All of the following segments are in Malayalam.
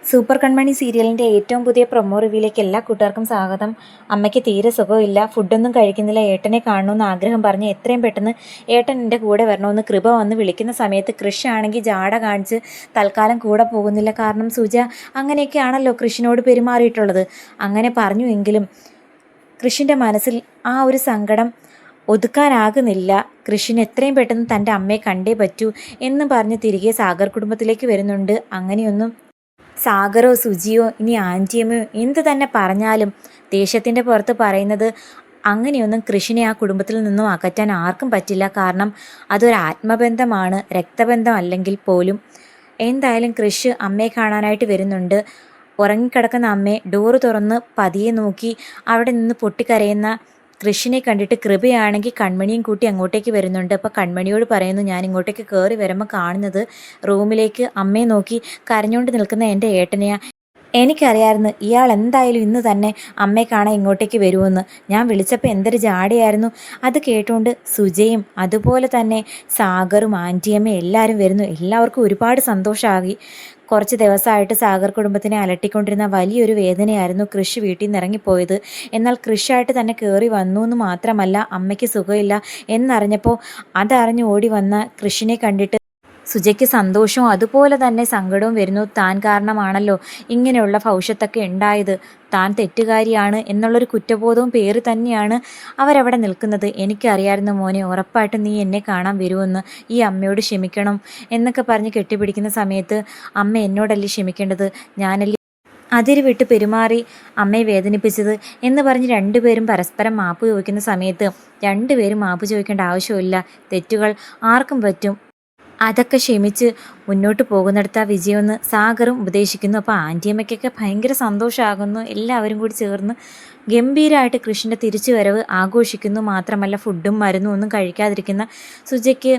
സൂപ്പർ കൺമണി സീരിയലിൻ്റെ ഏറ്റവും പുതിയ പ്രൊമോ റിവ്യൂയിലേക്ക് എല്ലാ കൂട്ടുകാർക്കും സ്വാഗതം. അമ്മയ്ക്ക് തീരെ സുഖമില്ല, ഫുഡൊന്നും കഴിക്കുന്നില്ല, ഏട്ടനെ കാണണമെന്ന് ആഗ്രഹം പറഞ്ഞ് എത്രയും പെട്ടെന്ന് ഏട്ടൻ എൻ്റെ കൂടെ വരണമെന്ന് കൃപ വന്ന് വിളിക്കുന്ന സമയത്ത് കൃഷി ആണെങ്കിൽ ജാട കാണിച്ച് തൽക്കാലം കൂടെ പോകുന്നില്ല. കാരണം സുജ അങ്ങനെയൊക്കെയാണല്ലോ കൃഷിനോട് പെരുമാറിയിട്ടുള്ളത്. അങ്ങനെ പറഞ്ഞുവെങ്കിലും കൃഷിൻ്റെ മനസ്സിൽ ആ ഒരു സങ്കടം ഒതുക്കാനാകുന്നില്ല. കൃഷിന് എത്രയും പെട്ടെന്ന് തൻ്റെ അമ്മയെ കണ്ടേ പറ്റൂ എന്ന് പറഞ്ഞ് തിരികെ സാഗർ കുടുംബത്തിലേക്ക് വരുന്നുണ്ട്. അങ്ങനെയൊന്നും സാഗറോ സുജിയോ ഇനി ആൻറ്റിയമ്മയോ എന്ത് തന്നെ പറഞ്ഞാലും ദേഷ്യത്തിൻ്റെ പുറത്ത് പറയുന്നത് അങ്ങനെയൊന്നും കൃഷിനെ ആ കുടുംബത്തിൽ നിന്നും അകറ്റാൻ ആർക്കും പറ്റില്ല. കാരണം അതൊരു ആത്മബന്ധമാണ്, രക്തബന്ധം അല്ലെങ്കിൽ പോലും. എന്തായാലും കൃഷി അമ്മയെ കാണാനായിട്ട് വരുന്നുണ്ട്. ഉറങ്ങിക്കിടക്കുന്ന അമ്മയെ ഡോറ് തുറന്ന് പതിയെ നോക്കി അവിടെ നിന്ന് പൊട്ടിക്കരയുന്ന കൃഷിനെ കണ്ടിട്ട് കൃപയാണെങ്കിൽ കൺമണിയും കൂട്ടി അങ്ങോട്ടേക്ക് വരുന്നുണ്ട്. അപ്പോൾ കൺമണിയോട് പറയുന്നു, ഞാൻ ഇങ്ങോട്ടേക്ക് കയറി വരുമ്പോൾ കാണുന്നത് റൂമിലേക്ക് അമ്മയെ നോക്കി കരഞ്ഞുകൊണ്ട് നിൽക്കുന്ന എൻ്റെ ഏട്ടനെയാ. എനിക്കറിയാമായിരുന്നു ഇയാൾ എന്തായാലും ഇന്ന് തന്നെ അമ്മയെ കാണാൻ ഇങ്ങോട്ടേക്ക് വരുമെന്ന്. ഞാൻ വിളിച്ചപ്പോൾ എന്തൊരു ജാടയായിരുന്നു. അത് കേട്ടുകൊണ്ട് സുജയും അതുപോലെ തന്നെ സാഗറും ആൻറ്റിയമ്മയും എല്ലാവരും വരുന്നു. എല്ലാവർക്കും ഒരുപാട് സന്തോഷമാകി. കുറച്ച് ദിവസമായിട്ട് സാഗർ കുടുംബത്തിനെ അലട്ടിക്കൊണ്ടിരുന്ന വലിയൊരു വേദനയായിരുന്നു കൃഷി വീട്ടിൽ നിന്ന് ഇറങ്ങിപ്പോയത്. എന്നാൽ കൃഷിയായിട്ട് തന്നെ കയറി വന്നു എന്ന് മാത്രമല്ല, അമ്മയ്ക്ക് സുഖമില്ല എന്നറിഞ്ഞപ്പോൾ അതറിഞ്ഞ് ഓടി വന്ന കൃഷിനെ കണ്ടിട്ട് സുജയ്ക്ക് സന്തോഷവും അതുപോലെ തന്നെ സങ്കടവും വരുന്നു. താൻ കാരണമാണല്ലോ ഇങ്ങനെയുള്ള ഭവിഷ്യത്തൊക്കെ ഉണ്ടായത്, താൻ തെറ്റുകാരിയാണ് എന്നുള്ളൊരു കുറ്റബോധവും പേര് തന്നെയാണ് അവരവിടെ നിൽക്കുന്നത്. എനിക്കറിയാമായിരുന്നു മോനെ, ഉറപ്പായിട്ടും നീ എന്നെ കാണാൻ വരുമെന്ന്, ഈ അമ്മയോട് ക്ഷമിക്കണം എന്നൊക്കെ പറഞ്ഞ് കെട്ടിപ്പിടിക്കുന്ന സമയത്ത് അമ്മ എന്നോടല്ലേ ക്ഷമിക്കേണ്ടത്, ഞാനല്ലേ അതിര് വിട്ട് പെരുമാറി അമ്മയെ വേദനിപ്പിച്ചത് എന്ന് പറഞ്ഞ് രണ്ടുപേരും പരസ്പരം മാപ്പ് ചോദിക്കുന്ന സമയത്ത് രണ്ടുപേരും മാപ്പ് ചോദിക്കേണ്ട ആവശ്യമില്ല. തെറ്റുകൾ ആർക്കും പറ്റും, അതൊക്കെ ക്ഷമിച്ച് മുന്നോട്ട് പോകുന്നിടത്ത് ആ വിജയമെന്ന് സാഗറും ഉപദേശിക്കുന്നു. അപ്പോൾ ആൻറ്റിയമ്മയ്ക്കൊക്കെ ഭയങ്കര സന്തോഷമാകുന്നു. എല്ലാവരും കൂടി ചേർന്ന് ഗംഭീരമായിട്ട് കൃഷിൻ്റെ തിരിച്ചു വരവ് ആഘോഷിക്കുന്നു. മാത്രമല്ല ഫുഡും മരുന്നും ഒന്നും കഴിക്കാതിരിക്കുന്ന സുജയ്ക്ക്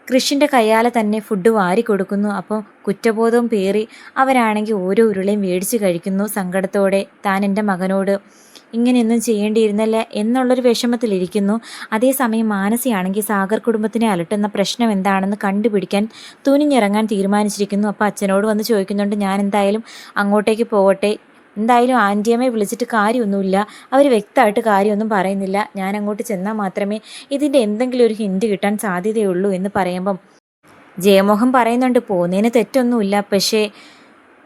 കൃഷിൻ്റെ കയ്യാലെ തന്നെ ഫുഡ് വാരി കൊടുക്കുന്നു. അപ്പോൾ കുറ്റബോധവും പേറി അവരാണെങ്കിൽ ഓരോ ഉരുളയും മേടിച്ച് കഴിക്കുന്നു സങ്കടത്തോടെ. താൻ എൻ്റെ മകനോട് ഇങ്ങനെയൊന്നും ചെയ്യേണ്ടിയിരുന്നില്ല എന്നുള്ളൊരു വിഷമത്തിലിരിക്കുന്നു. അതേസമയം മാനസിയാണെങ്കിൽ സാഗർ കുടുംബത്തിനെ അലട്ടുന്ന പ്രശ്നം എന്താണെന്ന് കണ്ടുപിടിക്കാൻ തുനിഞ്ഞിറങ്ങാൻ തീരുമാനിച്ചിരിക്കുന്നു. അപ്പോൾ അച്ഛനോട് വന്ന് ചോദിക്കുന്നുണ്ട്, ഞാൻ എന്തായാലും അങ്ങോട്ടേക്ക് പോകട്ടെ, എന്തായാലും ആൻറ്റിയമ്മയെ വിളിച്ചിട്ട് കാര്യമൊന്നുമില്ല, അവർ വ്യക്തമായിട്ട് കാര്യമൊന്നും പറയുന്നില്ല, ഞാൻ അങ്ങോട്ട് ചെന്നാൽ മാത്രമേ ഇതിൻ്റെ എന്തെങ്കിലും ഒരു ഹിൻറ്റ് കിട്ടാൻ സാധ്യതയുള്ളൂ എന്ന് പറയുമ്പം ജയമോഹൻ പറയുന്നുണ്ട്, പോകുന്നതിന് തെറ്റൊന്നുമില്ല, പക്ഷേ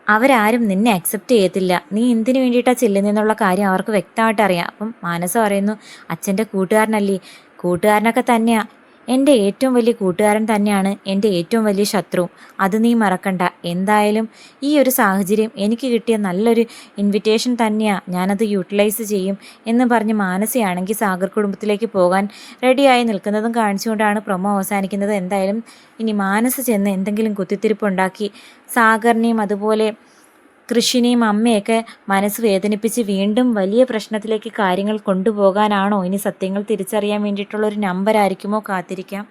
അവരാരും നിന്നെ അക്സെപ്റ്റ് ചെയ്യത്തില്ല, നീ എന്തിനു വേണ്ടിയിട്ടാണ് ചെല്ലുന്നതെന്നുള്ള കാര്യം അവർക്ക് വ്യക്തമായിട്ട് അറിയാം. അപ്പം മാനസ പറയുന്നു, അച്ഛൻ്റെ കൂട്ടുകാരനല്ലേ, കൂട്ടുകാരനൊക്കെ തന്നെയാണ്, എൻ്റെ ഏറ്റവും വലിയ കൂട്ടുകാരൻ തന്നെയാണ് എൻ്റെ ഏറ്റവും വലിയ ശത്രു, അത് നീ മറക്കണ്ട. എന്തായാലും ഈ ഒരു സാഹചര്യം എനിക്ക് കിട്ടിയ നല്ലൊരു ഇൻവിറ്റേഷൻ തന്നെയാണ്, ഞാനത് യൂട്ടിലൈസ് ചെയ്യും എന്ന് പറഞ്ഞ് മാനസയാണെങ്കിൽ സാഗർ കുടുംബത്തിലേക്ക് പോകാൻ റെഡിയായി നിൽക്കുന്നതും കാണിച്ചുകൊണ്ടാണ് പ്രൊമോ അവസാനിക്കുന്നത്. എന്തായാലും ഇനി മാനസ ചെന്ന് എന്തെങ്കിലും കുത്തിത്തിരിപ്പുണ്ടാക്കി സാഗറിനെയും അതുപോലെ കൃഷിനെയും അമ്മയൊക്കെ മനസ്സ് വേദനിപ്പിച്ച് വീണ്ടും വലിയ പ്രശ്നത്തിലേക്ക് കാര്യങ്ങൾ കൊണ്ടുപോകാനാണോ, ഇനി സത്യങ്ങൾ തിരിച്ചറിയാൻ വേണ്ടിയിട്ടുള്ളൊരു നമ്പറായിരിക്കുമോ, കാത്തിരിക്കാം.